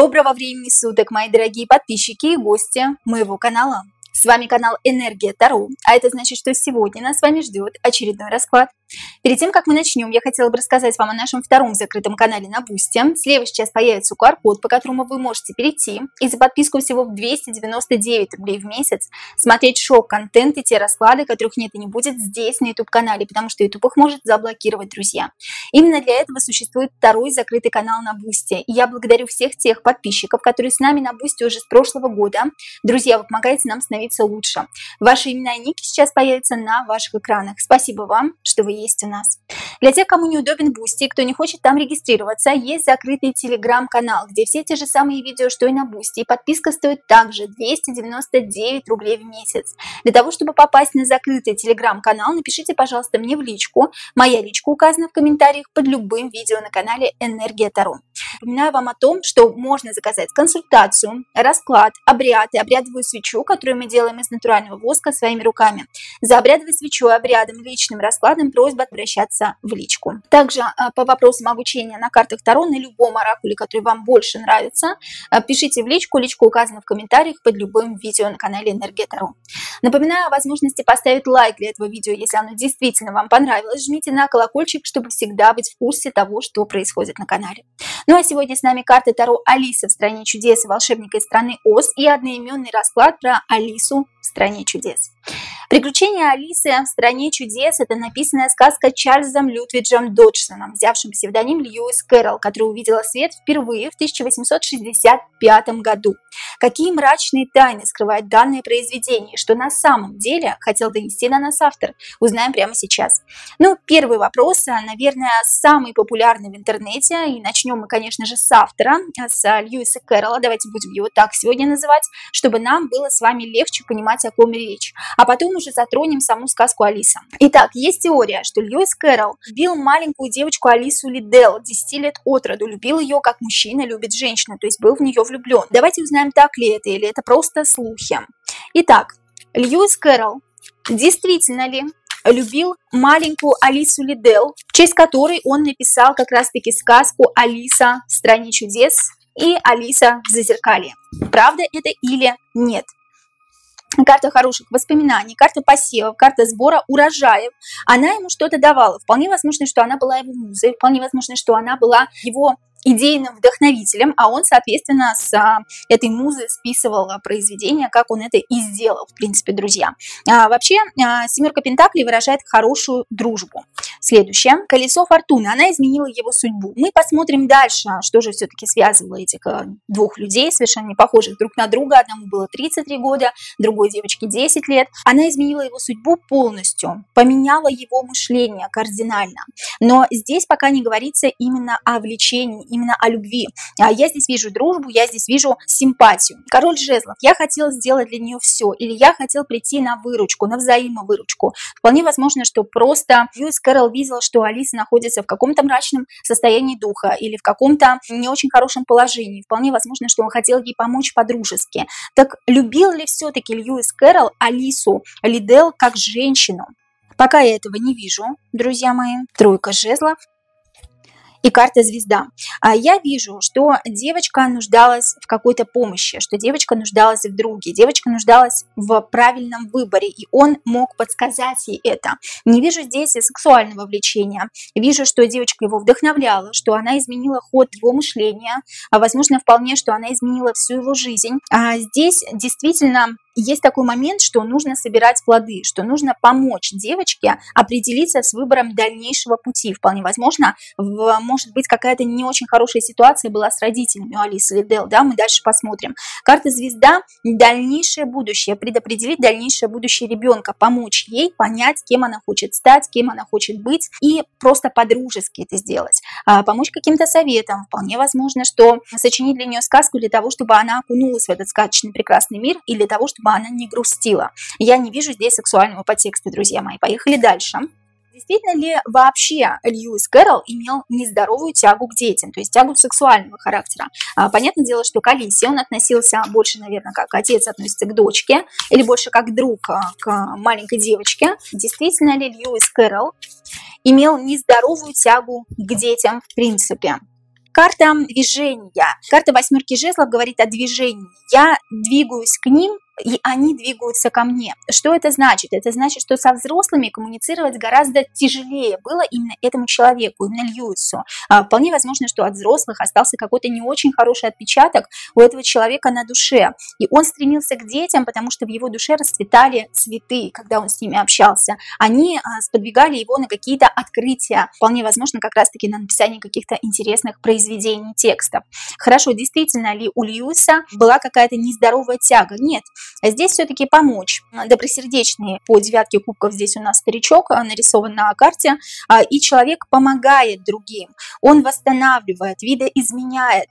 Доброго времени суток, мои дорогие подписчики и гости моего канала. С вами канал Энергия Таро, а это значит, что сегодня нас с вами ждет очередной расклад. Перед тем, как мы начнем, я хотела бы рассказать вам о нашем втором закрытом канале на Бусти. Слева сейчас появится QR-код, по которому вы можете перейти и за подписку всего в 299 рублей в месяц смотреть шок-контент и те расклады, которых нет и не будет здесь, на YouTube-канале, потому что YouTube их может заблокировать, друзья. Именно для этого существует второй закрытый канал на Бусти. И я благодарю всех тех подписчиков, которые с нами на Бусти уже с прошлого года. Друзья, вы помогаете нам становиться лучше. Ваши имена и ники сейчас появятся на ваших экранах. Спасибо вам, что вы есть у нас. Для тех, кому неудобен Бусти, кто не хочет там регистрироваться, есть закрытый телеграм-канал, где все те же самые видео, что и на Бусти. И подписка стоит также 299 рублей в месяц. Для того, чтобы попасть на закрытый телеграм-канал, напишите, пожалуйста, мне в личку. Моя личка указана в комментариях под любым видео на канале Энергия Таро. Напоминаю вам о том, что можно заказать консультацию, расклад, обряд и обрядовую свечу, которую мы делаем из натурального воска своими руками. За обрядовой свечой, обрядом, личным раскладом просьба обращаться в личку. Также по вопросам обучения на картах Таро, на любом оракуле, который вам больше нравится, пишите в личку. Личка указана в комментариях под любым видео на канале Энергия Таро. Напоминаю о возможности поставить лайк для этого видео, если оно действительно вам понравилось. Жмите на колокольчик, чтобы всегда быть в курсе того, что происходит на канале. Ну а сегодня с нами карты Таро Алиса в стране чудес и волшебника из страны Оз и одноименный расклад про Алису в стране чудес. «Приключения Алисы в стране чудес» – это написанная сказка Чарльзом Лютвиджем Доджсоном, взявшим псевдоним Льюис Кэрролл, который увидела свет впервые в 1865 году. Какие мрачные тайны скрывает данное произведение, что на самом деле хотел донести до нас автор, узнаем прямо сейчас. Ну, первый вопрос, наверное, самый популярный в интернете, и начнем мы, конечно же, с автора, с Льюиса Кэрролла, давайте будем его так сегодня называть, чтобы нам было с вами легче понимать, о ком речь. А потом уже затронем саму сказку Алиса. Итак, есть теория, что Льюис Кэрролл любил маленькую девочку Алису Лидell, 10 лет от роду, любил ее, как мужчина любит женщину, то есть был в нее влюблен. Давайте узнаем, так ли это или это просто слухи. Итак, Льюис Кэрролл действительно ли любил маленькую Алису Лидell, в честь которой он написал как раз-таки сказку «Алиса в стране чудес» и «Алиса в зазеркалье». Правда это или нет? Карта хороших воспоминаний, карта посевов, карта сбора урожаев. Она ему что-то давала. Вполне возможно, что она была его музой, вполне возможно, что она была его идейным вдохновителем, а он, соответственно, с этой музы списывал произведение, как он это и сделал, в принципе, друзья. Вообще, семерка пентаклей выражает хорошую дружбу. Следующее. Колесо фортуны. Она изменила его судьбу. Мы посмотрим дальше, что же все-таки связывало этих двух людей, совершенно не похожих друг на друга. Одному было 33 года, другой девочке 10 лет. Она изменила его судьбу полностью, поменяла его мышление кардинально. Но здесь пока не говорится именно о влечении, именно о любви. Я здесь вижу дружбу, я здесь вижу симпатию. Король жезлов. Я хотел сделать для нее все, или я хотел прийти на выручку, на взаимовыручку. Вполне возможно, что просто Льюис Кэрролл видел, что Алиса находится в каком-то мрачном состоянии духа или в каком-то не очень хорошем положении. Вполне возможно, что он хотел ей помочь по-дружески. Так любил ли все-таки Льюис Кэрролл Алису Лидell как женщину? Пока я этого не вижу, друзья мои. Тройка жезлов и карта звезда. Я вижу, что девочка нуждалась в какой-то помощи, что девочка нуждалась в друге, девочка нуждалась в правильном выборе, и он мог подсказать ей это. Не вижу здесь сексуального влечения. Вижу, что девочка его вдохновляла, что она изменила ход его мышления, возможно, вполне, что она изменила всю его жизнь. Здесь действительно есть такой момент, что нужно собирать плоды, что нужно помочь девочке определиться с выбором дальнейшего пути. Вполне возможно, может быть, какая-то не очень хорошая ситуация была с родителями у Алисы Лидell, да, мы дальше посмотрим. Карта звезда – дальнейшее будущее, предопределить дальнейшее будущее ребенка, помочь ей понять, кем она хочет стать, кем она хочет быть, и просто по-дружески это сделать. Помочь каким-то советам. Вполне возможно, что сочинить для нее сказку для того, чтобы она окунулась в этот сказочный прекрасный мир, и для того, чтобы она не грустила. Я не вижу здесь сексуального подтекста, друзья мои. Поехали дальше. Действительно ли вообще Льюис Кэрролл имел нездоровую тягу к детям, то есть тягу сексуального характера? Понятное дело, что к Алисе он относился больше, наверное, как отец относится к дочке, или больше как друг к маленькой девочке. Действительно ли Льюис Кэрролл имел нездоровую тягу к детям в принципе? Карта движения. Карта восьмерки жезлов говорит о движении. Я двигаюсь к ним, и они двигаются ко мне. Что это значит? Это значит, что со взрослыми коммуницировать гораздо тяжелее было именно этому человеку, именно Льюису. Вполне возможно, что от взрослых остался какой-то не очень хороший отпечаток у этого человека на душе. И он стремился к детям, потому что в его душе расцветали цветы, когда он с ними общался. Они сподвигали его на какие-то открытия. Вполне возможно, как раз-таки на написание каких-то интересных произведений, текстов. Хорошо, действительно ли у Льюиса была какая-то нездоровая тяга? Нет. Здесь все-таки помочь. Добросердечный по девятке кубков здесь у нас старичок нарисован на карте, и человек помогает другим, он восстанавливает, видоизменяет,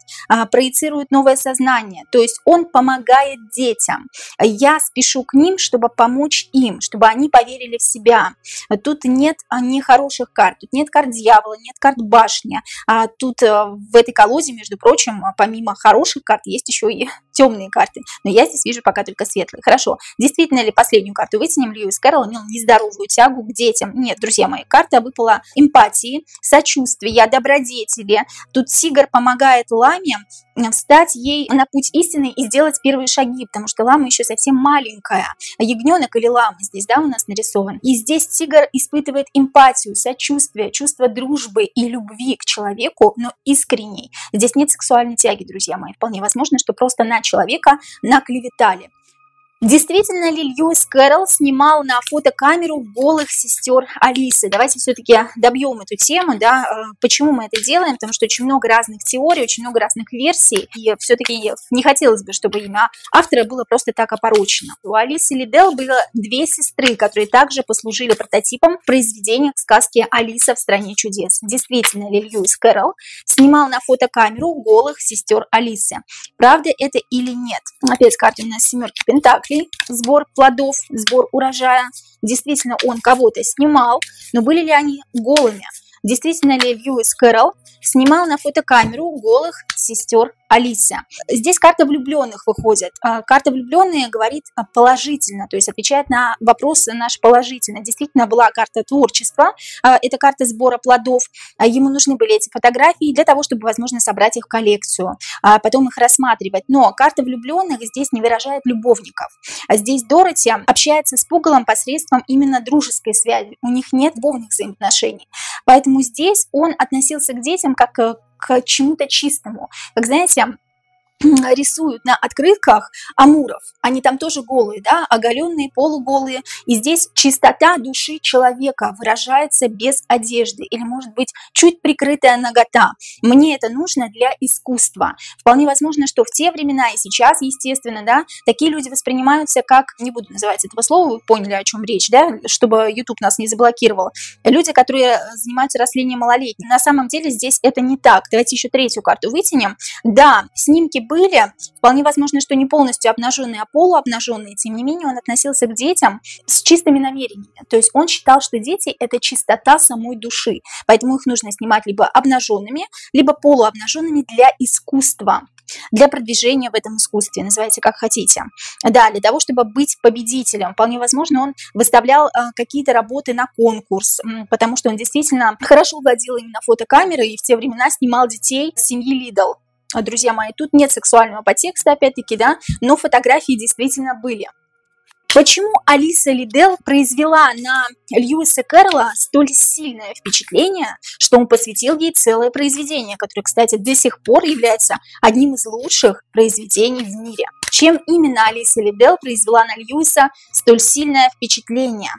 проецирует новое сознание, то есть он помогает детям. Я спешу к ним, чтобы помочь им, чтобы они поверили в себя. Тут нет нехороших карт, тут нет карт дьявола, нет карт башни, тут в этой колоде, между прочим, помимо хороших карт, есть еще и темные карты, но я здесь вижу пока только светлые. Хорошо, действительно ли последнюю карту вытянем? Льюис Кэрролл имел нездоровую тягу к детям? Нет, друзья мои, карта выпала эмпатии, сочувствия, добродетели. Тут тигр помогает ламе встать ей на путь истины и сделать первые шаги, потому что лама еще совсем маленькая. Ягненок или лама здесь, да, у нас нарисован. И здесь тигр испытывает эмпатию, сочувствие, чувство дружбы и любви к человеку, но искренней. Здесь нет сексуальной тяги, друзья мои. Вполне возможно, что просто на человека наклеветали. Действительно ли Льюис Кэрролл снимал на фотокамеру голых сестер Алисы? Давайте все-таки добьем эту тему, да, почему мы это делаем, потому что очень много разных теорий, очень много разных версий, и все-таки не хотелось бы, чтобы имя автора было просто так опорочено. У Алисы Лидell было две сестры, которые также послужили прототипом произведения сказки «Алиса в стране чудес». Действительно ли Льюис Кэрролл снимал на фотокамеру голых сестер Алисы? Правда это или нет? Опять карта у нас семерки пентаклей. Сбор плодов, сбор урожая. Действительно, он кого-то снимал, но были ли они голыми? Действительно ли Льюис Кэрролл снимал на фотокамеру голых сестер Алисы? Здесь карта влюбленных выходит. Карта влюбленные говорит положительно, то есть отвечает на вопросы наш положительно. Действительно была карта творчества, это карта сбора плодов. Ему нужны были эти фотографии для того, чтобы, возможно, собрать их в коллекцию, потом их рассматривать. Но карта влюбленных здесь не выражает любовников. Здесь Дороти общается с Пугалом посредством именно дружеской связи. У них нет любовных взаимоотношений. Поэтому здесь он относился к детям как к чему-то чистому. Как, знаете, рисуют на открытках амуров, они там тоже голые, да, оголенные, полуголые, и здесь чистота души человека выражается без одежды, или, может быть, чуть прикрытая нагота. Мне это нужно для искусства. Вполне возможно, что в те времена и сейчас, естественно, да, такие люди воспринимаются как, не буду называть этого слова, вы поняли, о чем речь, да, чтобы YouTube нас не заблокировал, люди, которые занимаются растлением малолетних. На самом деле здесь это не так. Давайте еще третью карту вытянем. Да, снимки были, вполне возможно, что не полностью обнаженные, а полуобнаженные, тем не менее он относился к детям с чистыми намерениями, то есть он считал, что дети – это чистота самой души, поэтому их нужно снимать либо обнаженными, либо полуобнаженными для искусства, для продвижения в этом искусстве, называйте как хотите. Да, для того, чтобы быть победителем. Вполне возможно, он выставлял какие-то работы на конкурс, потому что он действительно хорошо владел именно фотокамерой и в те времена снимал детей семьи Лидл. Друзья мои, тут нет сексуального подтекста, опять-таки, да, но фотографии действительно были. Почему Алиса Лидell произвела на Льюиса Кэрролла столь сильное впечатление, что он посвятил ей целое произведение, которое, кстати, до сих пор является одним из лучших произведений в мире? Чем именно Алиса Лидell произвела на Льюиса столь сильное впечатление?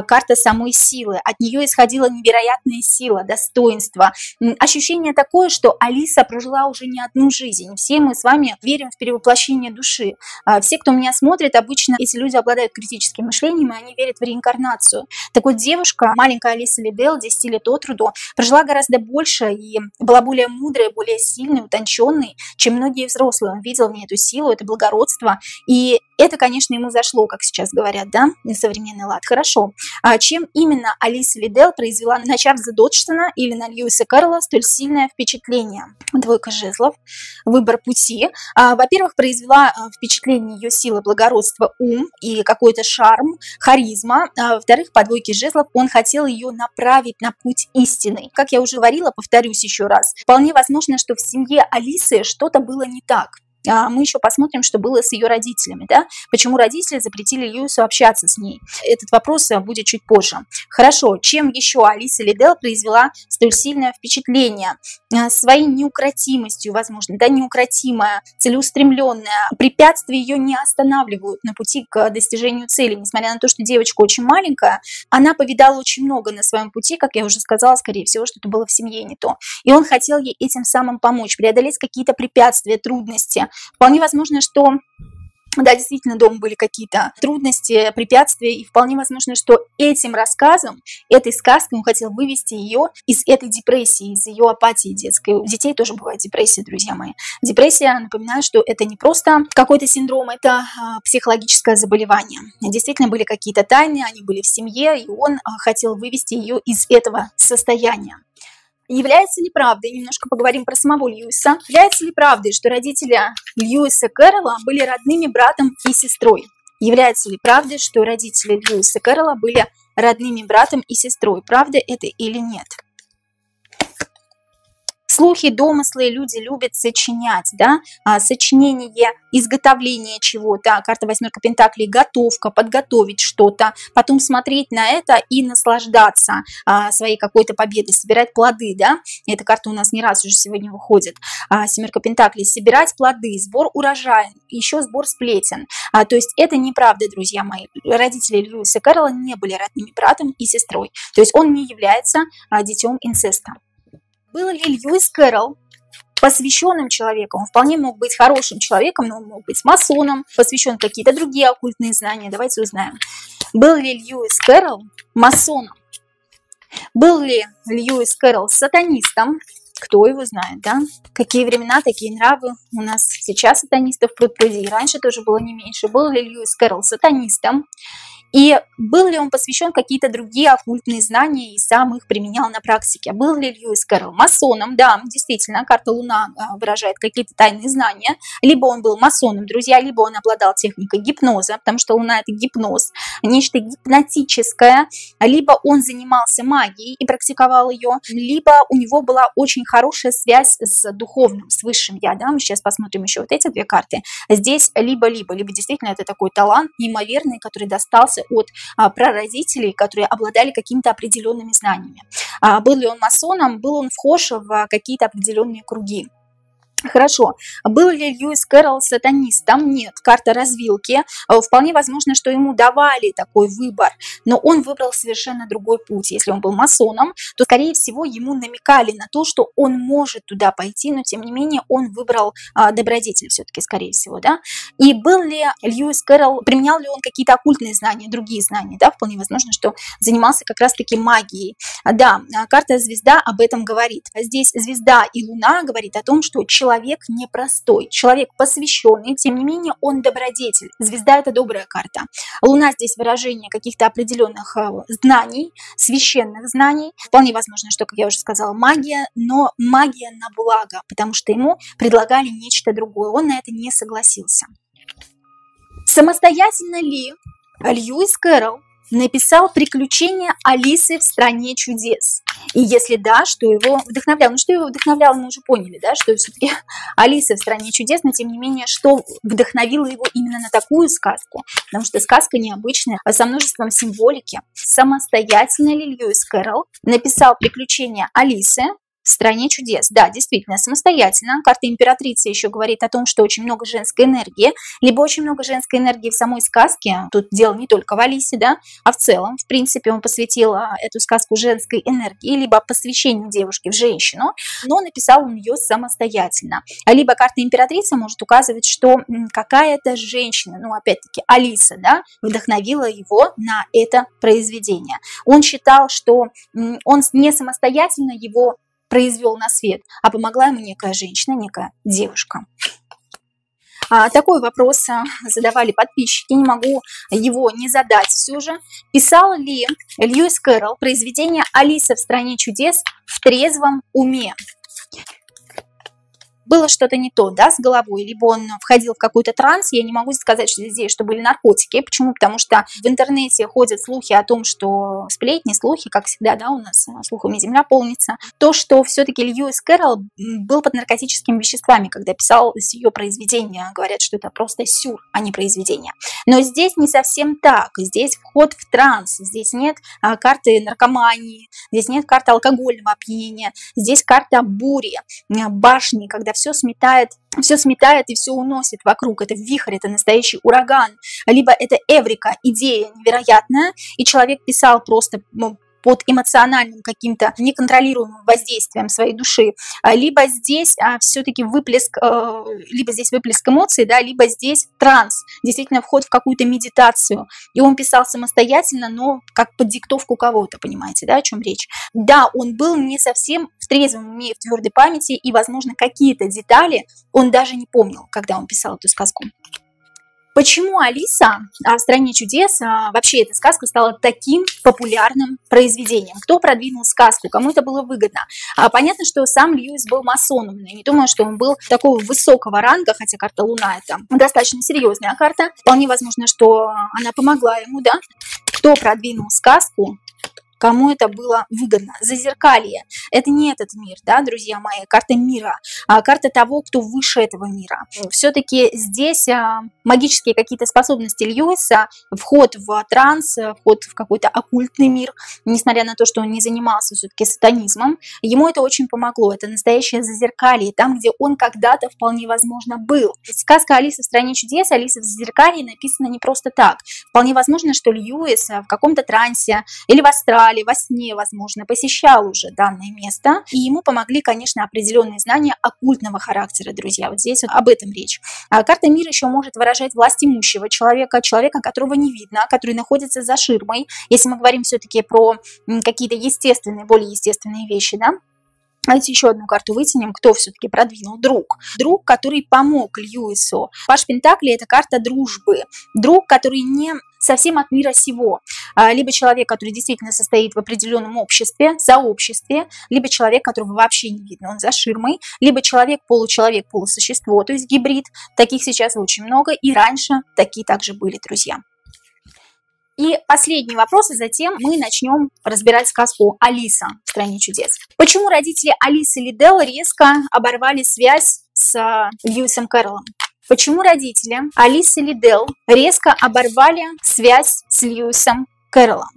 Карта самой силы. От нее исходила невероятная сила, достоинство. Ощущение такое, что Алиса прожила уже не одну жизнь. Все мы с вами верим в перевоплощение души. Все, кто меня смотрит, обычно эти люди обладают критическим мышлением, и они верят в реинкарнацию. Так вот, девушка, маленькая Алиса Лидell, 10 лет от роду, прожила гораздо больше и была более мудрой, более сильной, утонченной, чем многие взрослые. Он видел в ней эту силу, это благородство, благородство. И это, конечно, ему зашло, как сейчас говорят, да, на современный лад. Хорошо. Чем именно Алиса Лидell произвела на Чарльза Доджсона или на Льюиса Кэрролла столь сильное впечатление? Двойка жезлов. Выбор пути. Во-первых, произвела впечатление ее сила, благородство, ум и какой-то шарм, харизма. Во-вторых, по двойке жезлов он хотел ее направить на путь истины. Как я уже говорила, повторюсь еще раз, вполне возможно, что в семье Алисы что-то было не так. Мы еще посмотрим, что было с ее родителями, да? Почему родители запретили Льюису общаться с ней. Этот вопрос будет чуть позже. Хорошо, чем еще Алиса Лидell произвела столь сильное впечатление? Своей неукротимостью, возможно, да, неукротимая, целеустремленная. Препятствия ее не останавливают на пути к достижению цели. Несмотря на то, что девочка очень маленькая, она повидала очень много на своем пути, как я уже сказала, скорее всего, что-то было в семье не то. И он хотел ей этим самым помочь, преодолеть какие-то препятствия, трудности. Вполне возможно, что, да, действительно, дома были какие-то трудности, препятствия, и вполне возможно, что этим рассказом, этой сказкой он хотел вывести ее из этой депрессии, из ее апатии детской. У детей тоже бывает депрессия, друзья мои. Депрессия, напоминаю, что это не просто какой-то синдром, это психологическое заболевание. Действительно, были какие-то тайны, они были в семье, и он хотел вывести ее из этого состояния. Является ли правдой, немножко поговорим про самого Льюиса, является ли правдой, что родители Льюиса Кэрролла были родными братом и сестрой? Является ли правдой, что родители Льюиса Кэрролла были родными братом и сестрой? Правда это или нет? Слухи, домыслы, люди любят сочинять, да, сочинение, изготовление чего-то, карта восьмерка пентаклей, готовка, подготовить что-то, потом смотреть на это и наслаждаться своей какой-то победой, собирать плоды, да, эта карта у нас не раз уже сегодня выходит, семерка пентаклей, собирать плоды, сбор урожая, еще сбор сплетен, то есть это неправда, друзья мои, родители Льюиса Кэрролла не были родными братом и сестрой, то есть он не является детем инцеста. Был ли Льюис Кэрролл посвященным человеком? Он вполне мог быть хорошим человеком, но он мог быть масоном, посвящен в какие-то другие оккультные знания. Давайте узнаем. Был ли Льюис Кэрролл масоном? Был ли Льюис Кэрролл сатанистом? Кто его знает, да? Какие времена, такие нравы. У нас сейчас сатанистов пруд-пруди, и раньше тоже было не меньше. Был ли Льюис Кэрролл сатанистом? И был ли он посвящен в какие-то другие оккультные знания и сам их применял на практике? Был ли Льюис Кэрролл масоном? Да, действительно, карта Луна выражает какие-то тайные знания. Либо он был масоном, друзья, либо он обладал техникой гипноза, потому что Луна – это гипноз, нечто гипнотическое. Либо он занимался магией и практиковал ее, либо у него была очень хорошая связь с духовным, с высшим я. Да? Мы сейчас посмотрим еще вот эти две карты. Здесь либо действительно это такой талант неимоверный, который достался от прародителей, которые обладали какими-то определенными знаниями. Был ли он масоном, был он вхож в какие-то определенные круги. Хорошо. Был ли Льюис Кэрролл сатанистом? Нет. Карта развилки. Вполне возможно, что ему давали такой выбор, но он выбрал совершенно другой путь. Если он был масоном, то, скорее всего, ему намекали на то, что он может туда пойти, но, тем не менее, он выбрал добродетель все-таки, скорее всего, да? И был ли Льюис Кэрролл, применял ли он какие-то оккультные знания, другие знания, да? Вполне возможно, что занимался как раз-таки магией. Да, карта звезда об этом говорит. Здесь звезда и луна говорит о том, что человек непростой, человек посвященный, тем не менее он добродетель. Звезда – это добрая карта. Луна здесь выражение каких-то определенных знаний, священных знаний. Вполне возможно, что, как я уже сказала, магия, но магия на благо, потому что ему предлагали нечто другое. Он на это не согласился. Самостоятельно ли Льюис Кэрролл написал «Приключения Алисы в стране чудес»? И если да, что его вдохновляло? Ну, что его вдохновляло, мы уже поняли, да, что все-таки Алиса в стране чудес, но тем не менее, что вдохновило его именно на такую сказку? Потому что сказка необычная, со множеством символики. Самостоятельно ли Льюис Кэрролл написал «Приключения Алисы в стране чудес»? Да, действительно, самостоятельно. Карта императрицы еще говорит о том, что очень много женской энергии, либо очень много женской энергии в самой сказке. Тут дело не только в Алисе, да, а в целом. В принципе, он посвятил эту сказку женской энергии, либо посвящению девушки в женщину, но написал он ее самостоятельно. Либо карта императрицы может указывать, что какая-то женщина, ну, опять-таки, Алиса, да, вдохновила его на это произведение. Он считал, что он не самостоятельно его произвел на свет, а помогла ему некая женщина, некая девушка. Такой вопрос задавали подписчики, не могу его не задать все же. Писал ли Льюис Кэрролл произведение «Алиса в стране чудес» в трезвом уме? Было что-то не то, да, с головой, либо он входил в какой-то транс, я не могу сказать, что здесь, что были наркотики. Почему? Потому что в интернете ходят слухи о том, что сплетни, слухи, как всегда, да, у нас слухами земля полнится. То, что все-таки Льюис Кэрролл был под наркотическими веществами, когда писал ее произведения, говорят, что это просто сюр, а не произведение. Но здесь не совсем так, здесь вход в транс, здесь нет карты наркомании, здесь нет карты алкогольного опьянения, здесь карта бури, башни, когда все сметает и все уносит вокруг. Это вихрь, это настоящий ураган. Либо это эврика, идея невероятная, и человек писал просто под эмоциональным каким-то неконтролируемым воздействием своей души, либо здесь все-таки выплеск эмоций, да, либо здесь транс, действительно вход в какую-то медитацию. И он писал самостоятельно, но как под диктовку кого-то, понимаете, да, о чем речь. Да, он был не совсем в трезвом уме, в твердой памяти, и, возможно, какие-то детали он даже не помнил, когда он писал эту сказку. Почему Алиса в стране чудес, вообще эта сказка стала таким популярным произведением? Кто продвинул сказку? Кому это было выгодно? Понятно, что сам Льюис был масоном, но я не думаю, что он был такого высокого ранга, хотя карта Луна это достаточно серьезная карта. Вполне возможно, что она помогла ему, да? Кто продвинул сказку? Кому это было выгодно? Зазеркалье. Это не этот мир, да, друзья мои, карта мира, карта того, кто выше этого мира. Все-таки здесь магические какие-то способности Льюиса, вход в транс, вход в какой-то оккультный мир, несмотря на то, что он не занимался все-таки сатанизмом, ему это очень помогло. Это настоящее зазеркалье, там, где он когда-то вполне возможно был. Сказка «Алиса в стране чудес», «Алиса в зазеркалье» написана не просто так. Вполне возможно, что Льюис в каком-то трансе или в астрале, во сне, возможно, посещал уже данное место, и ему помогли, конечно, определенные знания оккультного характера, друзья. Вот здесь вот об этом речь. Карта мира еще может выражать власть имущего человека, которого не видно, который находится за ширмой, если мы говорим все-таки про какие-то естественные, более естественные вещи, да. Давайте еще одну карту вытянем, кто все-таки продвинул. Друг, который помог Льюису. Паж Пентаклей – это карта дружбы. Друг, который не совсем от мира сего. Либо человек, который действительно состоит в определенном обществе, сообществе, либо человек, которого вообще не видно, он за ширмой, либо человек, полусущество, то есть гибрид. Таких сейчас очень много, и раньше такие также были, друзья. И последний вопрос, и затем мы начнем разбирать сказку «Алиса в стране чудес». Почему родители Алисы Лидell резко оборвали связь с Льюисом Кэрроллом? Почему родители Алисы Лидell резко оборвали связь с Льюисом Кэрроллом?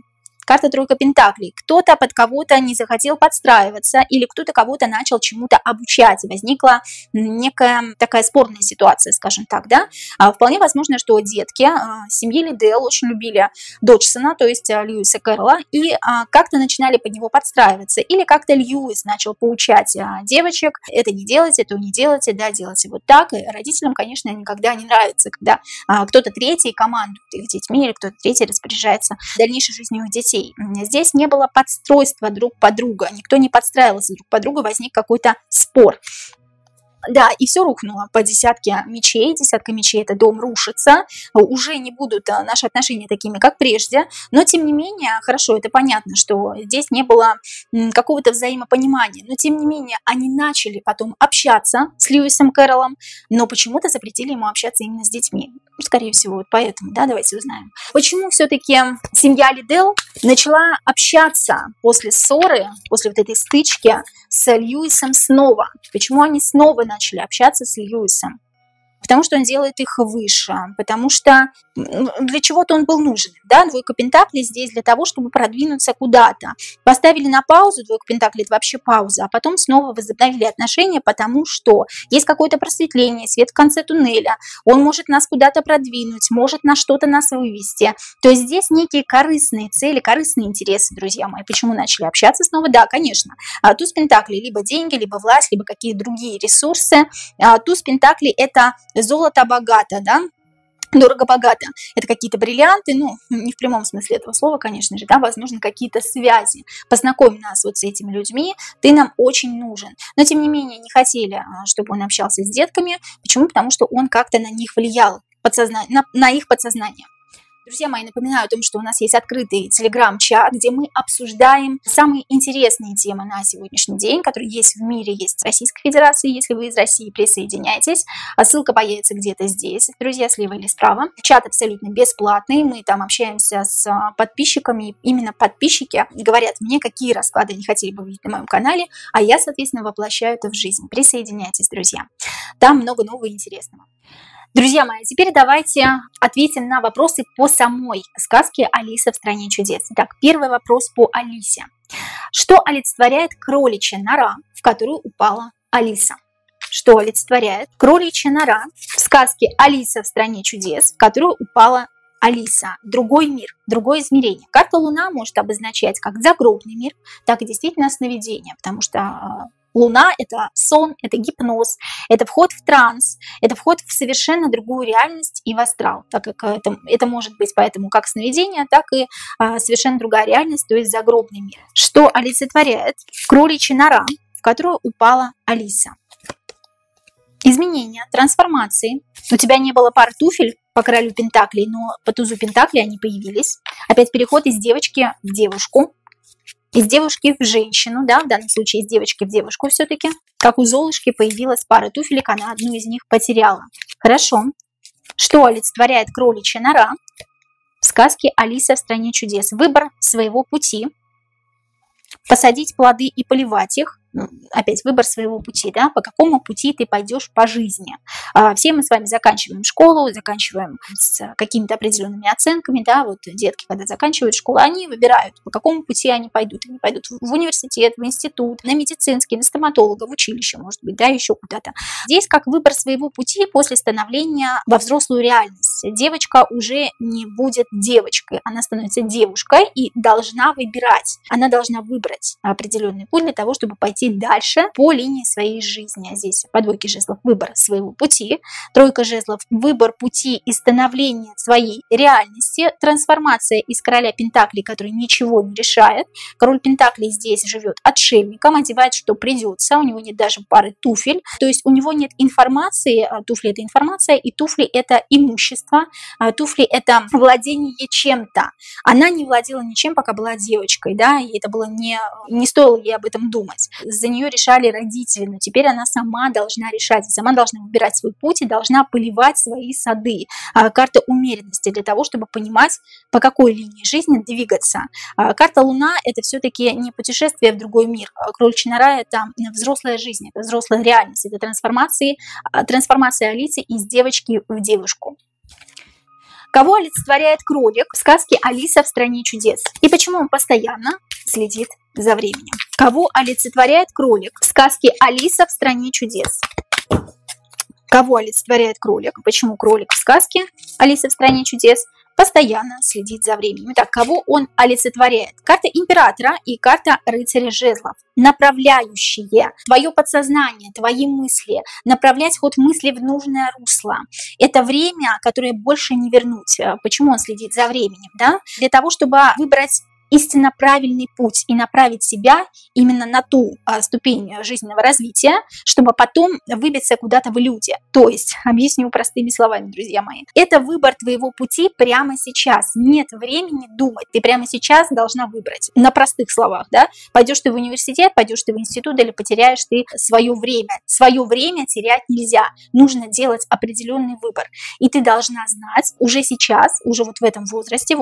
Карта тройка пентаклей. Кто-то под кого-то не захотел подстраиваться, или кто-то кого-то начал чему-то обучать, и возникла некая такая спорная ситуация, скажем так, да. Вполне возможно, что детки семьи Лидell очень любили Доджсона, то есть Льюиса Кэрролла, и как-то начинали под него подстраиваться, или как-то Льюис начал поучать девочек: это не делайте, то не делайте, да, делайте вот так. И родителям, конечно, никогда не нравится, когда кто-то третий командует их детьми, или кто-то третий распоряжается дальнейшей жизнью их детей. Здесь не было подстройства друг под друга, никто не подстраивался друг под друга, возник какой-то спор. Да, и все рухнуло по десятке мечей. Десятка мечей – это дом рушится. Уже не будут наши отношения такими, как прежде. Но, тем не менее, хорошо, это понятно, что здесь не было какого-то взаимопонимания. Но, тем не менее, они начали потом общаться с Льюисом Кэрроллом, но почему-то запретили ему общаться именно с детьми. Скорее всего, вот поэтому, да, давайте узнаем. Почему все-таки семья Лидell начала общаться после ссоры, после вот этой стычки с Льюисом снова? Почему они снова начали общаться с Льюисом? Потому что он делает их выше, потому что для чего-то он был нужен. Да? Двойка пентаклей здесь для того, чтобы продвинуться куда-то. Поставили на паузу, двойка пентаклей – это вообще пауза, а потом снова возобновили отношения, потому что есть какое-то просветление, свет в конце туннеля, он может нас куда-то продвинуть, может на что-то нас вывести. То есть здесь некие корыстные цели, корыстные интересы, друзья мои. Почему начали общаться снова? Да, конечно. Туз пентаклей – либо деньги, либо власть, либо какие-то другие ресурсы. Туз пентаклей – это золото богато, да? Дорого-богато. Это какие-то бриллианты, ну, не в прямом смысле этого слова, конечно же, да, возможно, какие-то связи. Познакомь нас вот с этими людьми, ты нам очень нужен. Но, тем не менее, не хотели, чтобы он общался с детками. Почему? Потому что он как-то на них влиял, на их подсознание. Друзья мои, напоминаю о том, что у нас есть открытый телеграм-чат, где мы обсуждаем самые интересные темы на сегодняшний день, которые есть в мире, есть в Российской Федерации. Если вы из России, присоединяйтесь. Ссылка появится где-то здесь, друзья, слева или справа. Чат абсолютно бесплатный, мы там общаемся с подписчиками. Именно подписчики говорят мне, какие расклады они хотели бы видеть на моем канале, а я, соответственно, воплощаю это в жизнь. Присоединяйтесь, друзья. Там много нового и интересного. Друзья мои, теперь давайте ответим на вопросы по самой сказке «Алиса в стране чудес». Итак, первый вопрос по Алисе. Что олицетворяет кроличья нора, в которую упала Алиса? Что олицетворяет кроличья нора в сказке «Алиса в стране чудес», в которую упала Алиса? Другой мир, другое измерение. Карта Луна может обозначать как загробный мир, так и действительно сновидение, потому что Луна – это сон, это гипноз, это вход в транс, это вход в совершенно другую реальность и в астрал, так как это может быть поэтому как сновидение, так и совершенно другая реальность, то есть загробный мир. Что олицетворяет кроличья нора, в которую упала Алиса? Изменения, трансформации. У тебя не было пар туфель по королю пентаклей, но по тузу пентаклей они появились. Опять переход из девочки в девушку. Из девушки в женщину, да, в данном случае из девочки в девушку все-таки. Как у Золушки появилась пара туфелек, она одну из них потеряла. Хорошо. Что олицетворяет кроличья нора в сказке «Алиса в стране чудес»? Выбор своего пути. Посадить плоды и поливать их. Опять выбор своего пути, да, по какому пути ты пойдешь по жизни. Все мы с вами заканчиваем школу, заканчиваем с какими-то определенными оценками, да, вот детки, когда заканчивают школу, они выбирают, по какому пути они пойдут. Они пойдут в университет, в институт, на медицинский, на стоматолога, в училище, может быть, да, еще куда-то. Здесь как выбор своего пути после становления во взрослую реальность. Девочка уже не будет девочкой, она становится девушкой и должна выбирать. Она должна выбрать определенный путь для того, чтобы пойти дальше по линии своей жизни. А здесь по двойке жезлов выбор своего пути, тройка жезлов выбор пути и становление своей реальности, трансформация из короля пентаклей, который ничего не решает. Король пентаклей здесь живет отшельником, одевает, что придется, у него нет даже пары туфель, то есть у него нет информации, туфли это информация, и туфли это имущество, туфли это владение чем-то. Она не владела ничем, пока была девочкой, да, и это было не стоило ей об этом думать. За нее решали родители, но теперь она сама должна решать, сама должна выбирать свой путь и должна поливать свои сады. Карта умеренности для того, чтобы понимать, по какой линии жизни двигаться. Карта Луна – это все-таки не путешествие в другой мир. Кроличья нора – это взрослая жизнь, это взрослая реальность, это трансформация Алисы из девочки в девушку. Кого олицетворяет кролик в сказке «Алиса в стране чудес»? И почему он постоянно следит за временем? Кого олицетворяет кролик в сказке «Алиса в стране чудес»? Кого олицетворяет кролик? Почему кролик в сказке «Алиса в стране чудес» постоянно следит за временем? Итак, кого он олицетворяет? Карта императора и карта рыцаря жезлов. Направляющие твое подсознание, твои мысли, направлять ход мысли в нужное русло. Это время, которое больше не вернуть. Почему он следит за временем? Да? Для того, чтобы выбрать истинно правильный путь и направить себя именно на ту ступень жизненного развития, чтобы потом выбиться куда-то в люди. То есть, объясню простыми словами, друзья мои, это выбор твоего пути прямо сейчас. Нет времени думать, ты прямо сейчас должна выбрать. На простых словах, да? Пойдешь ты в университет, пойдешь ты в институт или потеряешь ты свое время. Свое время терять нельзя. Нужно делать определенный выбор. И ты должна знать уже сейчас, уже вот в этом возрасте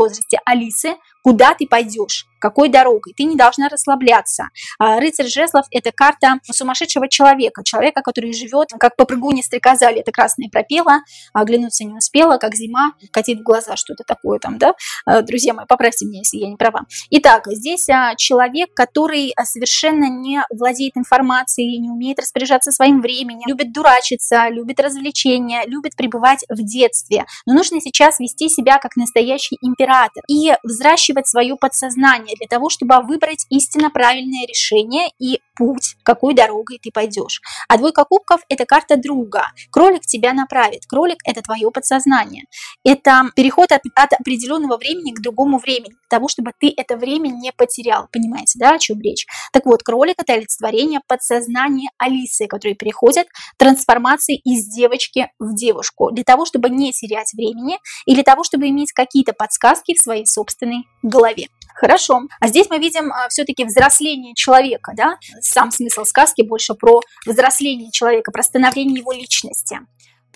Алисы, куда ты пойдешь, какой дорогой. Ты не должна расслабляться. Рыцарь жезлов – это карта сумасшедшего человека, который живет, как попрыгунья стрекоза, это красное пропела, оглянуться не успела, как зима, катит в глаза, что-то такое там, да? Друзья мои, поправьте меня, если я не права. Итак, здесь человек, который совершенно не владеет информацией, не умеет распоряжаться своим временем, любит дурачиться, любит развлечения, любит пребывать в детстве. Но нужно сейчас вести себя как настоящий император и взращивать свое подсознание, подсознание для того, чтобы выбрать истинно правильное решение и путь, какой дорогой ты пойдешь. А двойка кубков – это карта друга. Кролик тебя направит. Кролик – это твое подсознание. Это переход от определенного времени к другому времени, для того, чтобы ты это время не потерял. Понимаете, да, о чем речь? Так вот, кролик – это олицетворение подсознания Алисы, которые переходят трансформации из девочки в девушку, для того, чтобы не терять времени и для того, чтобы иметь какие-то подсказки в своей собственной голове. Хорошо. А здесь мы видим все-таки взросление человека, да? Сам смысл сказки больше про взросление человека, про становление его личности.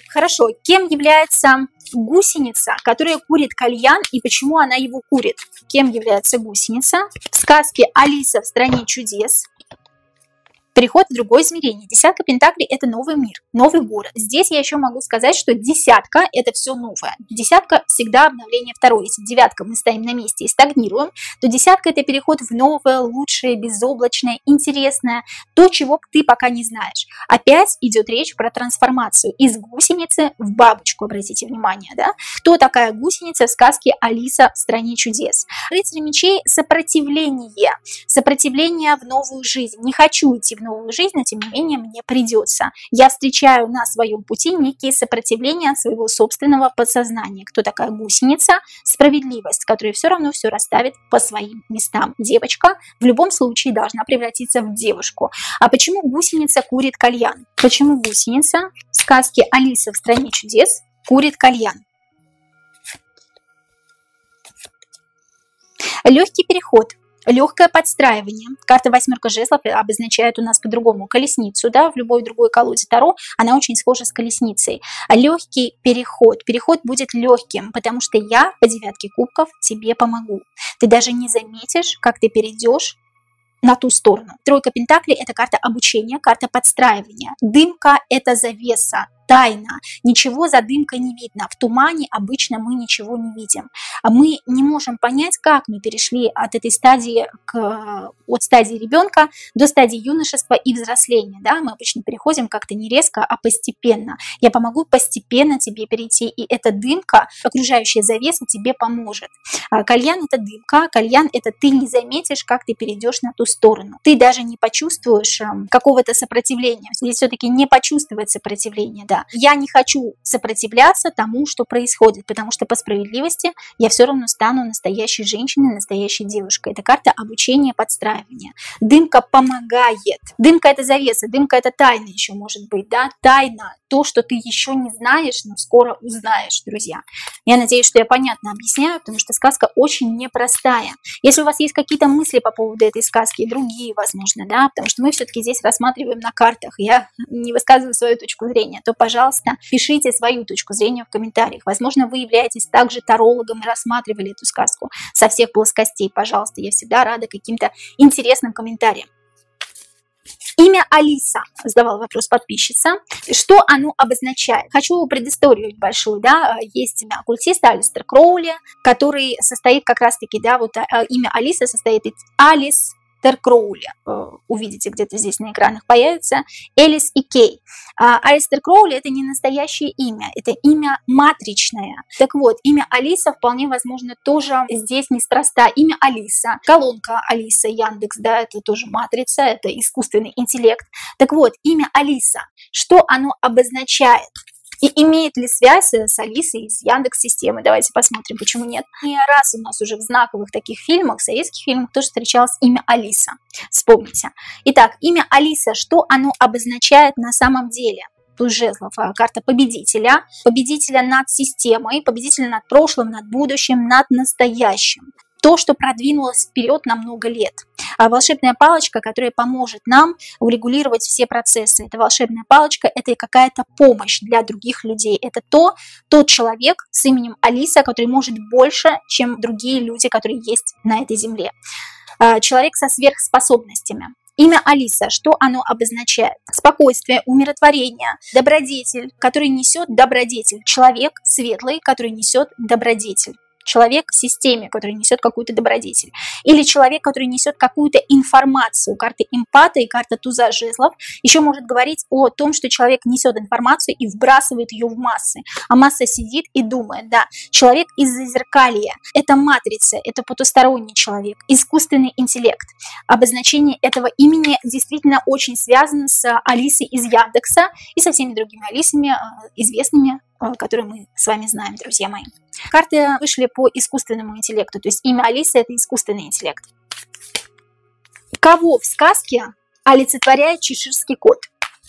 Хорошо. Кем является гусеница, которая курит кальян, и почему она его курит? Кем является гусеница? В сказке «Алиса в стране чудес» переход в другое измерение. Десятка пентаклей – это новый мир, новый город. Здесь я еще могу сказать, что десятка – это все новое. Десятка – всегда обновление второе. Если девятка мы стоим на месте и стагнируем, то десятка – это переход в новое, лучшее, безоблачное, интересное, то, чего ты пока не знаешь. Опять идет речь про трансформацию из гусеницы в бабочку, обратите внимание, да? Кто такая гусеница в сказке «Алиса в стране чудес»? Рыцарь мечей – сопротивление. Сопротивление в новую жизнь. Не хочу идти в новую жизнь, но тем не менее мне придется. Я встречаю на своем пути некие сопротивления от своего собственного подсознания. Кто такая гусеница? Справедливость, которая все равно все расставит по своим местам. Девочка в любом случае должна превратиться в девушку. А почему гусеница курит кальян? Почему гусеница в сказке «Алиса в стране чудес» курит кальян? Легкий переход. Легкое подстраивание. Карта восьмерка жезлов обозначает у нас по-другому колесницу, да, в любой другой колоде Таро она очень схожа с колесницей. Легкий переход. Переход будет легким, потому что я по девятке кубков тебе помогу. Ты даже не заметишь, как ты перейдешь на ту сторону. Тройка пентаклей – это карта обучения, карта подстраивания. Дымка – это завеса, тайна. Ничего за дымкой не видно. В тумане обычно мы ничего не видим. Мы не можем понять, как мы перешли от этой стадии, от стадии ребенка до стадии юношества и взросления. Да? Мы обычно переходим как-то не резко, а постепенно. Я помогу постепенно тебе перейти, и эта дымка, окружающая завеса, тебе поможет. Кальян – это дымка, кальян – это ты не заметишь, как ты перейдешь на ту сторону. Ты даже не почувствуешь какого-то сопротивления. Здесь все-таки не почувствовать сопротивление, да. Я не хочу сопротивляться тому, что происходит, потому что по справедливости я все равно стану настоящей женщиной, настоящей девушкой. Это карта обучения, подстраивания. Дымка помогает. Дымка – это завеса, дымка – это тайна еще может быть, да. Тайна, то, что ты еще не знаешь, но скоро узнаешь, друзья. Я надеюсь, что я понятно объясняю, потому что сказка очень непростая. Если у вас есть какие-то мысли по поводу этой сказки, другие, возможно, да, потому что мы все-таки здесь рассматриваем на картах, я не высказываю свою точку зрения, то, пожалуйста, пишите свою точку зрения в комментариях. Возможно, вы являетесь также тарологом и рассматривали эту сказку со всех плоскостей. Пожалуйста, я всегда рада каким-то интересным комментариям. Имя Алиса, задавала вопрос подписчица, что оно обозначает? Хочу предысторию большую, да, есть имя оккультиста Алистер Кроули, который состоит как раз-таки, да, вот имя Алиса состоит из Алистер Кроули, увидите где-то здесь на экранах появится, Элис и Кей. Алистер Кроули – это не настоящее имя, это имя матричное. Так вот, имя Алиса вполне возможно тоже здесь неспроста. Имя Алиса, колонка Алиса, Яндекс, да, это тоже матрица, это искусственный интеллект. Так вот, имя Алиса, что оно обозначает? И имеет ли связь с Алисой из Яндекс-системы? Давайте посмотрим, почему нет. Не раз у нас уже в знаковых таких фильмах, в советских фильмах тоже встречалось имя Алиса. Вспомните. Итак, имя Алиса, что оно обозначает на самом деле? Туз жезлов, карта победителя. Победителя над системой, победителя над прошлым, над будущим, над настоящим. То, что продвинулось вперед на много лет. Волшебная палочка, которая поможет нам урегулировать все процессы. Эта волшебная палочка – это какая-то помощь для других людей. Это тот человек с именем Алиса, который может больше, чем другие люди, которые есть на этой земле. Человек со сверхспособностями. Имя Алиса, что оно обозначает? Спокойствие, умиротворение, добродетель, который несет добродетель. Человек светлый, который несет добродетель. человек в системе, который несет какую-то добродетель, или человек, который несет какую-то информацию. Карта эмпата и карта туза жезлов еще может говорить о том, что человек несет информацию и вбрасывает ее в массы, а масса сидит и думает. Да, человек из зазеркалья, это матрица, это потусторонний человек, искусственный интеллект. Обозначение этого имени действительно очень связано с Алисой из Яндекса и со всеми другими Алисами известными, которые мы с вами знаем, друзья мои. Карты вышли по искусственному интеллекту, то есть имя Алисы – это искусственный интеллект. Кого в сказке олицетворяет чеширский кот?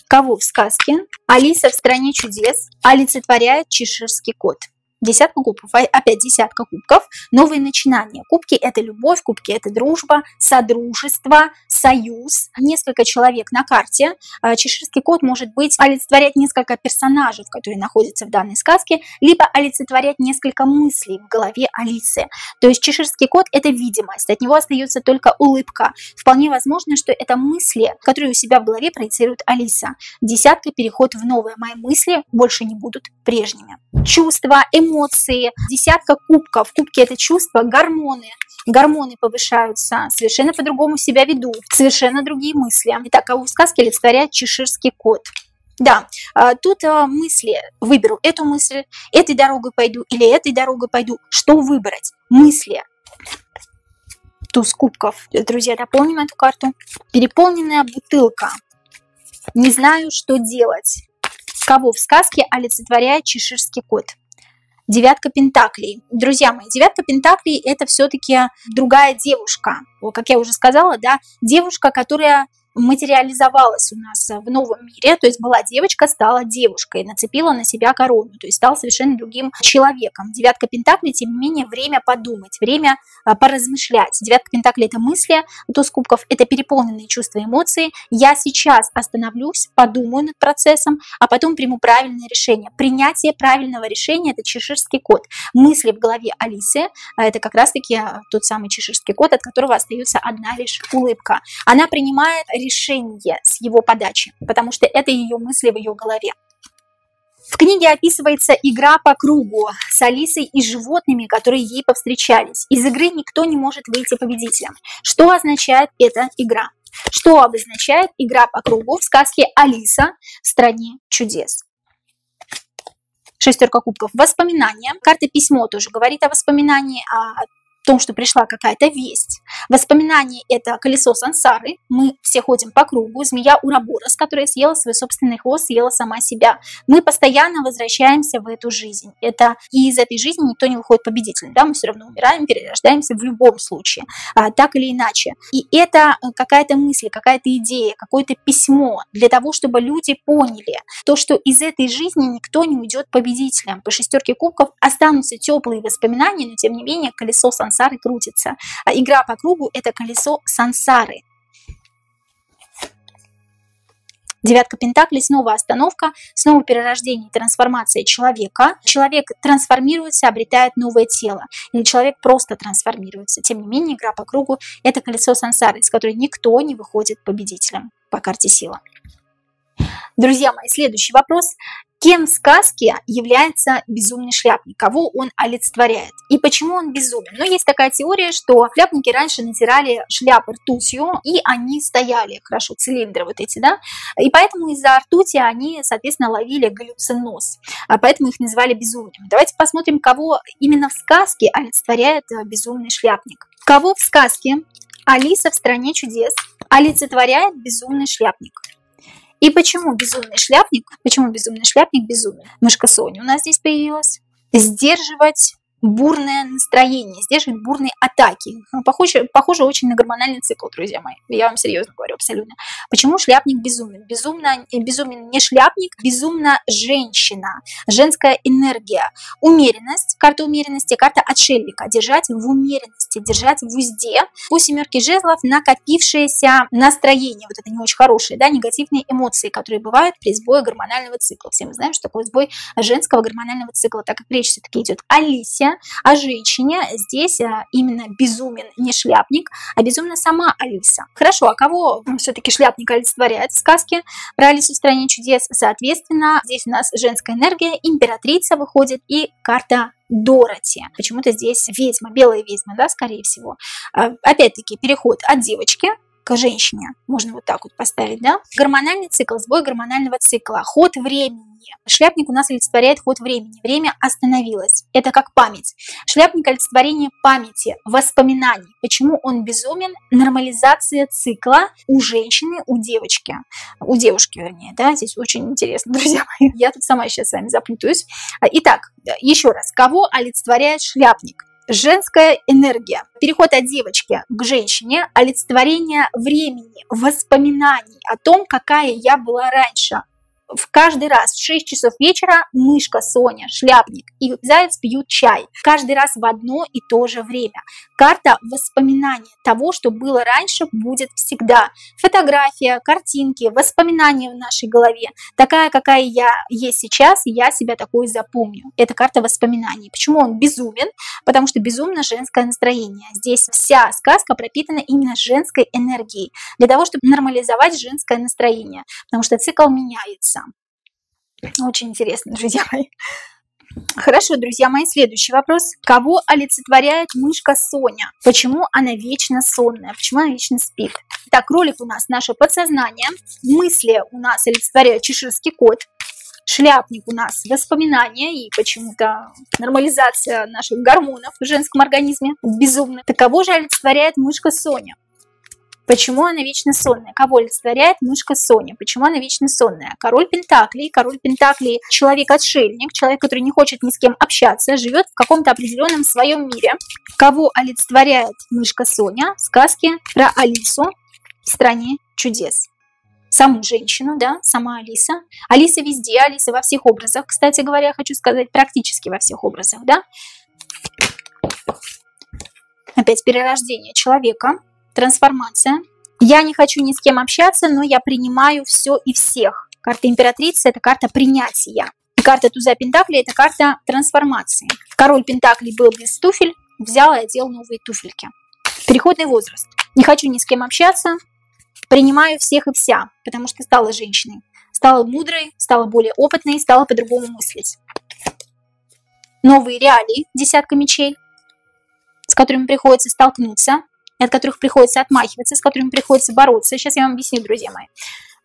Кого в сказке Алиса в стране чудес олицетворяет чеширский кот? Десятка кубков, опять десятка кубков, новые начинания. Кубки – это любовь, кубки – это дружба, содружество, союз. Несколько человек на карте. Чеширский кот может быть олицетворять несколько персонажей, которые находятся в данной сказке, либо олицетворять несколько мыслей в голове Алисы. То есть чеширский кот – это видимость, от него остается только улыбка. Вполне возможно, что это мысли, которые у себя в голове проецирует Алиса. Десятка – переход в новое. Мои мысли больше не будут прежними. Чувства, эмоции, десятка кубков. Кубки – это чувства, гормоны. Гормоны повышаются, совершенно по-другому себя веду, совершенно другие мысли. Итак, кого в сказке олицетворяет чеширский кот? Да, тут мысли. Выберу эту мысль, этой дорогой пойду или этой дорогой пойду. Что выбрать? Мысли. Туз кубков. Друзья, дополним эту карту. Переполненная бутылка. Не знаю, что делать. Кого в сказке олицетворяет чеширский кот? Девятка пентаклей. Друзья мои, девятка пентаклей – это все-таки другая девушка. Как я уже сказала, да, девушка, которая материализовалась у нас в новом мире, то есть была девочка, стала девушкой, нацепила на себя корону, то есть стала совершенно другим человеком. Девятка пентаклей, тем не менее, время подумать, время поразмышлять. Девятка пентаклей – это мысли, туз кубков – это переполненные чувства и эмоции. Я сейчас остановлюсь, подумаю над процессом, а потом приму правильное решение. Принятие правильного решения – это чеширский кот. Мысли в голове Алисы – это как раз-таки тот самый чеширский кот, от которого остается одна лишь улыбка. Она принимает решение с его подачи, потому что это ее мысли в ее голове. В книге описывается игра по кругу с Алисой и животными, которые ей повстречались. Из игры никто не может выйти победителем. Что означает эта игра? Что обозначает игра по кругу в сказке «Алиса в стране чудес»? Шестерка кубков. Воспоминания. Карта письмо тоже говорит о воспоминании, о том, что пришла какая-то весть. Воспоминания – это колесо сансары. Мы все ходим по кругу. Змея Ураборос, которая съела свой собственный хвост, съела сама себя. Мы постоянно возвращаемся в эту жизнь. И из этой жизни никто не выходит победителем. Да? Мы все равно умираем, перерождаемся в любом случае, так или иначе. И это какая-то мысль, какая-то идея, какое-то письмо для того, чтобы люди поняли то, что из этой жизни никто не уйдет победителем. По шестерке кубков останутся теплые воспоминания, но тем не менее колесо сансары крутится. Игра по кругу – это колесо сансары. Девятка пентаклей, снова остановка, снова перерождение, трансформация человека. Человек трансформируется, обретает новое тело. Или человек просто трансформируется. Тем не менее, игра по кругу – это колесо сансары, из которой никто не выходит победителем по карте сила. Друзья мои, следующий вопрос. Кем в сказке является безумный шляпник? Кого он олицетворяет? И почему он безумен? Ну, есть такая теория, что шляпники раньше натирали шляпы ртутью, и они стояли, хорошо, цилиндры вот эти, да? И поэтому из-за ртути они, соответственно, ловили галлюциноз. Поэтому их называли безумными. Давайте посмотрим, кого именно в сказке олицетворяет безумный шляпник. Кого в сказке Алиса в стране чудес олицетворяет безумный шляпник? И почему безумный шляпник? Почему безумный шляпник безумен? Мышка Соня у нас здесь появилась. Сдерживать бурное настроение, сдерживать бурные атаки. Похоже очень на гормональный цикл, друзья мои. Я вам серьезно говорю, абсолютно. Почему шляпник безумен? Безумен не шляпник, безумна женщина, женская энергия. Умеренность, карта умеренности, карта отшельника. Держать в умеренности, держать в узде. По семерке жезлов накопившееся настроение, вот это не очень хорошее, да, негативные эмоции, которые бывают при сбое гормонального цикла. Все мы знаем, что такое сбой женского гормонального цикла, так как речь все-таки идет о Алисе, о женщине. Здесь именно безумен не шляпник, а безумна сама Алиса. Хорошо, а кого все-таки шляпник олицетворяет в сказке про Алису в стране чудес? Соответственно, здесь у нас женская энергия, императрица выходит и карта Дороти. Почему-то здесь ведьма, белая ведьма, да, скорее всего. Опять-таки, переход от девочки к женщине. Можно вот так вот поставить, да. Гормональный цикл, сбой гормонального цикла, ход времени. Шляпник у нас олицетворяет ход времени. Время остановилось. Это как память. Шляпник – олицетворение памяти, воспоминаний. Почему он безумен? Нормализация цикла у женщины, у девочки. У девушки, вернее, да. Здесь очень интересно, друзья мои. Я тут сама сейчас с вами запутаюсь. Итак, еще раз. Кого олицетворяет шляпник? Женская энергия. Переход от девочки к женщине, олицетворение времени, воспоминаний о том, какая я была раньше. В каждый раз в 6 часов вечера мышка Соня, шляпник и заяц пьют чай. Каждый раз в одно и то же время. Карта воспоминания того, что было раньше, будет всегда. Фотография, картинки, воспоминания в нашей голове. Такая, какая я есть сейчас, я себя такой запомню. Это карта воспоминаний. Почему он безумен? Потому что безумно женское настроение. Здесь вся сказка пропитана именно женской энергией. Для того, чтобы нормализовать женское настроение. Потому что цикл меняется. Очень интересно, друзья мои. Хорошо, друзья мои, следующий вопрос. Кого олицетворяет мышка Соня? Почему она вечно сонная? Почему она вечно спит? Так, кролик у нас наше подсознание. Мысли у нас олицетворяют чеширский кот. Шляпник у нас воспоминания и почему-то нормализация наших гормонов в женском организме. Безумно. Так кого же олицетворяет мышка Соня? Почему она вечно сонная? Кого олицетворяет мышка Соня? Почему она вечно сонная? Король Пентаклей. Король Пентаклей – человек-отшельник, человек, который не хочет ни с кем общаться, живет в каком-то определенном своем мире. Кого олицетворяет мышка Соня? Сказки про Алису в стране чудес. Саму женщину, да, сама Алиса. Алиса везде, Алиса во всех образах, кстати говоря, хочу сказать, практически во всех образах, да. Опять перерождение человека. Трансформация. Я не хочу ни с кем общаться, но я принимаю все и всех. Карта императрицы – это карта принятия. И карта туза Пентаклей – это карта трансформации. Король Пентаклей был без туфель, взял и одел новые туфельки. Переходный возраст. Не хочу ни с кем общаться, принимаю всех и вся, потому что стала женщиной. Стала мудрой, стала более опытной, стала по-другому мыслить. Новые реалии, десятка мечей, с которыми приходится столкнуться, от которых приходится отмахиваться, с которыми приходится бороться. Сейчас я вам объясню, друзья мои.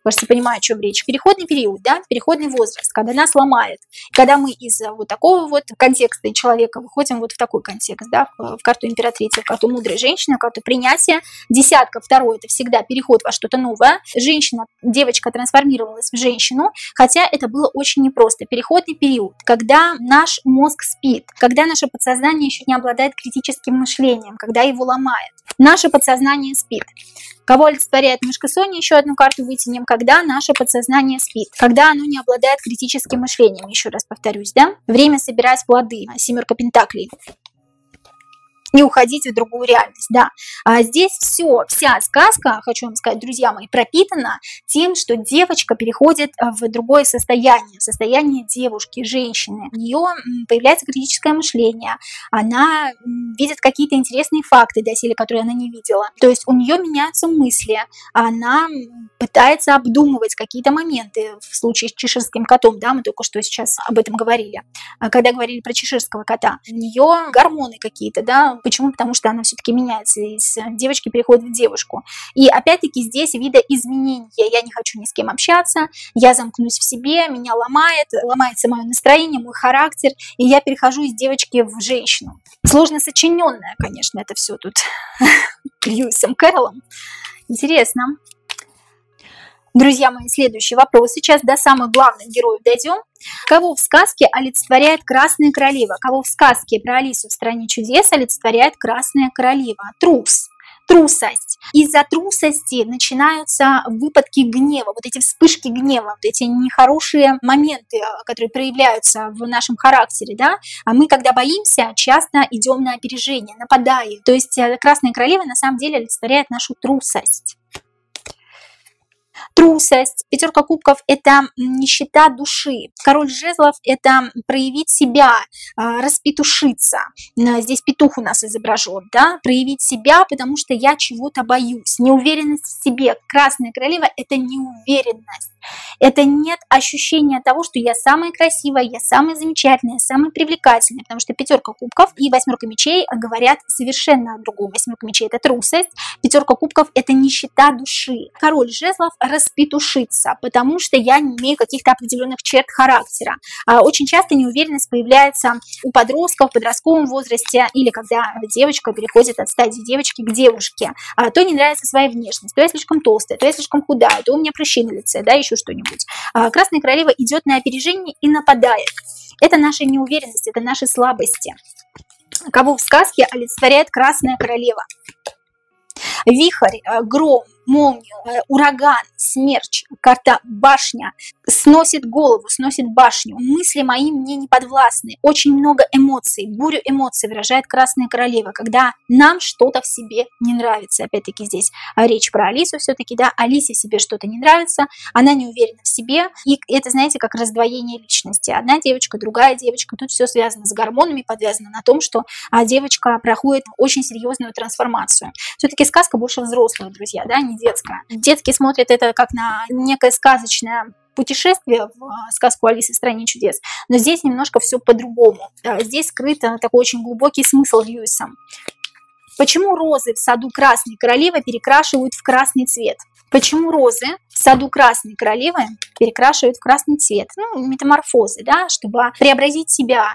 Кажется, понимаю, о чем речь. Переходный период, да, переходный возраст, когда нас ломает. Когда мы из вот такого вот контекста человека выходим вот в такой контекст, да, в карту императрицы, в карту мудрой женщины, в карту принятия. Десятка, второй, это всегда переход во что-то новое. Женщина, девочка трансформировалась в женщину, хотя это было очень непросто. Переходный период, когда наш мозг спит, когда наше подсознание еще не обладает критическим мышлением, когда его ломает. Наше подсознание спит. Кого олицетворяет мышка Соня? Еще одну карту вытянем. Когда наше подсознание спит. Когда оно не обладает критическим мышлением. Еще раз повторюсь, да? Время собирать плоды. Семерка Пентаклей. И уходить в другую реальность, да. А здесь вся сказка, хочу вам сказать, друзья мои, пропитана тем, что девочка переходит в другое состояние девушки, женщины. У нее появляется критическое мышление, она видит какие-то интересные факты доселе, которые она не видела. То есть у нее меняются мысли, она пытается обдумывать какие-то моменты. В случае с чеширским котом, да, мы только что сейчас об этом говорили. Когда говорили про чеширского кота, у нее гормоны какие-то, да. Почему? Потому что она все-таки меняется, из девочки переходит в девушку. И опять-таки здесь видоизменения. Я не хочу ни с кем общаться, я замкнусь в себе, меня ломается мое настроение, мой характер, и я перехожу из девочки в женщину. Сложно сочиненное, конечно, это все тут Льюисом Кэрроллом. Интересно. Друзья мои, следующий вопрос. Сейчас до самых главных героев дойдем. Кого в сказке олицетворяет Красная Королева? Кого в сказке про Алису в стране чудес олицетворяет Красная Королева? Трус. Трусость. Из-за трусости начинаются выпадки гнева, вот эти вспышки гнева, вот эти нехорошие моменты, которые проявляются в нашем характере, да. А мы, когда боимся, часто идем на опережение, нападаем. То есть Красная Королева на самом деле олицетворяет нашу трусость. Трусость. Пятерка кубков – это нищета души. Король жезлов – это проявить себя, распетушиться. Здесь петух у нас изображен, да? Проявить себя, потому что я чего-то боюсь. Неуверенность в себе. Красная королева – это неуверенность. Это нет ощущения того, что я самая красивая, я самая замечательная, самая привлекательная, потому что 5 кубков и 8 мечей говорят совершенно о другом. 8 мечей – это трусость, 5 кубков – это нищета души. Король жезлов распетушится, потому что я не имею каких-то определенных черт характера. Очень часто неуверенность появляется у подростков в подростковом возрасте или когда девочка переходит от стадии девочки к девушке. То не нравится своя внешность, то я слишком толстая, то я слишком худая, то у меня прыщи на лице, да, еще что-нибудь. Красная королева идет на опережение и нападает. Это наша неуверенность, это наши слабости. Кого в сказке олицетворяет красная королева? Вихрь, гром, молнию, ураган, смерч, карта башня, сносит голову, сносит башню. Мысли мои мне не подвластны. Очень много эмоций, бурю эмоций выражает красная королева, когда нам что-то в себе не нравится. Опять-таки здесь речь про Алису все-таки, да, Алисе себе что-то не нравится, она не уверена в себе, и это, знаете, как раздвоение личности. Одна девочка, другая девочка, тут все связано с гормонами, подвязано на том, что девочка проходит очень серьезную трансформацию. Все-таки сказка больше взрослая, друзья, да, не детская. Детки смотрят это как на некое сказочное путешествие в сказку «Алиса в стране чудес», но здесь немножко все по-другому. Здесь скрыт такой очень глубокий смысл Льюисом. Почему розы в саду красной королевы перекрашивают в красный цвет? Почему розы в саду красной королевы перекрашивают в красный цвет? Ну, метаморфозы, да, чтобы преобразить себя.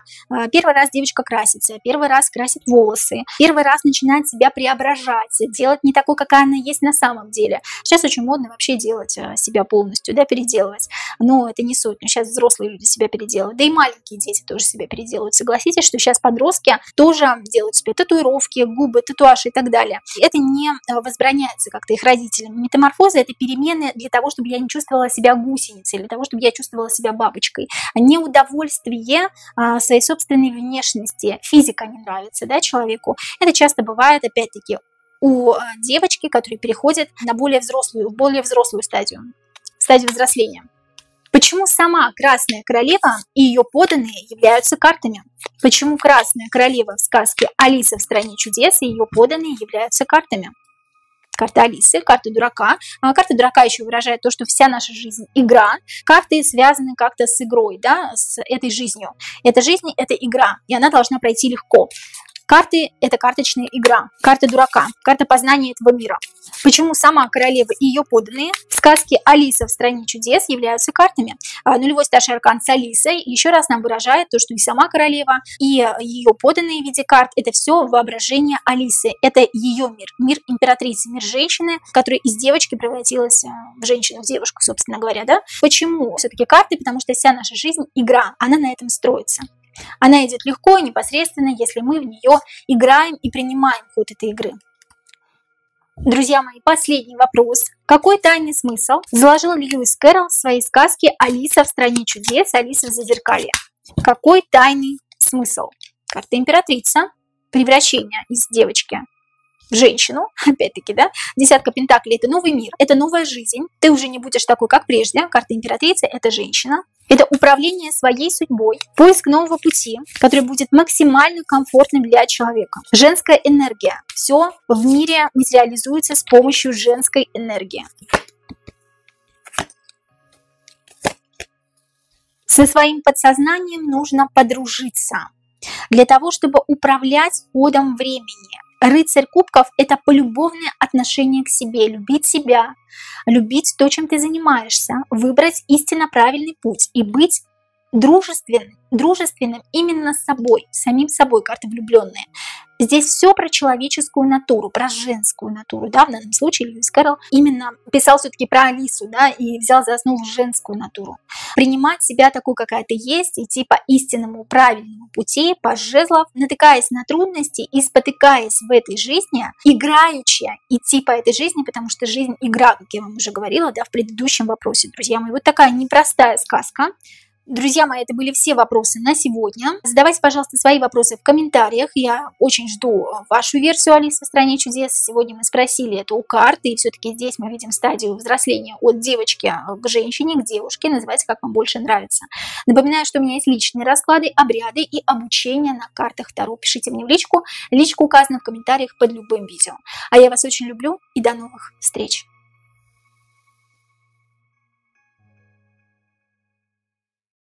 Первый раз девочка красится, первый раз красит волосы, первый раз начинает себя преображать, делать не такой, какая она есть на самом деле. Сейчас очень модно вообще делать себя полностью, да, переделывать. Но это не суть. Но сейчас взрослые люди себя переделывают, да и маленькие дети тоже себя переделывают. Согласитесь, что сейчас подростки тоже делают себе татуировки, губы, татуаж и так далее. Это не возбраняется как-то их родителям. Метаморфозы — это перемены для того, чтобы я не чувствовала себя гусеницей, для того, чтобы я чувствовала себя бабочкой. Неудовольствие своей собственной внешности. Физика не нравится, да, человеку. Это часто бывает, опять-таки, у девочки, которые переходят на более взрослую стадию взросления. Почему сама красная королева и ее подданные являются картами? Почему красная королева в сказке «Алиса в стране чудес» и ее подданные являются картами? Карта Алисы, карта дурака. Карта дурака еще выражает то, что вся наша жизнь – игра. Карты связаны как-то с игрой, да, с этой жизнью. Эта жизнь – это игра, и она должна пройти легко. Карты – это карточная игра. Карта дурака, карта познания этого мира. Почему сама королева и ее подданные в сказке «Алиса в стране чудес» являются картами? Нулевой старший аркан с Алисой еще раз нам выражает то, что и сама королева, и ее подданные в виде карт – это все воображение Алисы. Это ее мир, мир императрицы, мир женщины, которая из девочки превратилась в женщину, в девушку, собственно говоря. Да? Почему все-таки карты? Потому что вся наша жизнь – игра, она на этом строится. Она идет легко и непосредственно, если мы в нее играем и принимаем ход этой игры. Друзья мои, последний вопрос. Какой тайный смысл заложил Льюис Кэрролл в своей сказке «Алиса в стране чудес», «Алиса в зазеркалье»? Какой тайный смысл? Карта императрица, превращение из девочки в женщину, опять-таки, да, десятка пентаклей – это новый мир, это новая жизнь, ты уже не будешь такой, как прежде. Карта императрицы – это женщина, это управление своей судьбой, поиск нового пути, который будет максимально комфортным для человека. Женская энергия, все в мире материализуется с помощью женской энергии. Со своим подсознанием нужно подружиться для того, чтобы управлять ходом времени. Рыцарь кубков – это полюбовное отношение к себе, любить себя, любить то, чем ты занимаешься, выбрать истинно правильный путь и быть дружественным именно с собой, самим собой, карта влюбленные. Здесь все про человеческую натуру, про женскую натуру. Да? В данном случае Льюис Кэрролл именно писал все-таки про Алису, да, и взял за основу женскую натуру. Принимать себя такой, какая ты есть, идти по истинному правильному пути, по жезлов, натыкаясь на трудности и спотыкаясь в этой жизни, играючи идти по этой жизни, потому что жизнь – игра, как я вам уже говорила, да, в предыдущем вопросе, друзья мои. Вот такая непростая сказка. Друзья мои, это были все вопросы на сегодня. Задавайте, пожалуйста, свои вопросы в комментариях. Я очень жду вашу версию «Алисы в стране чудес». Сегодня мы спросили это у карты, и все-таки здесь мы видим стадию взросления от девочки к женщине, к девушке. Называйте, как вам больше нравится. Напоминаю, что у меня есть личные расклады, обряды и обучение на картах Таро. Пишите мне в личку. Личка указана в комментариях под любым видео. А я вас очень люблю и до новых встреч.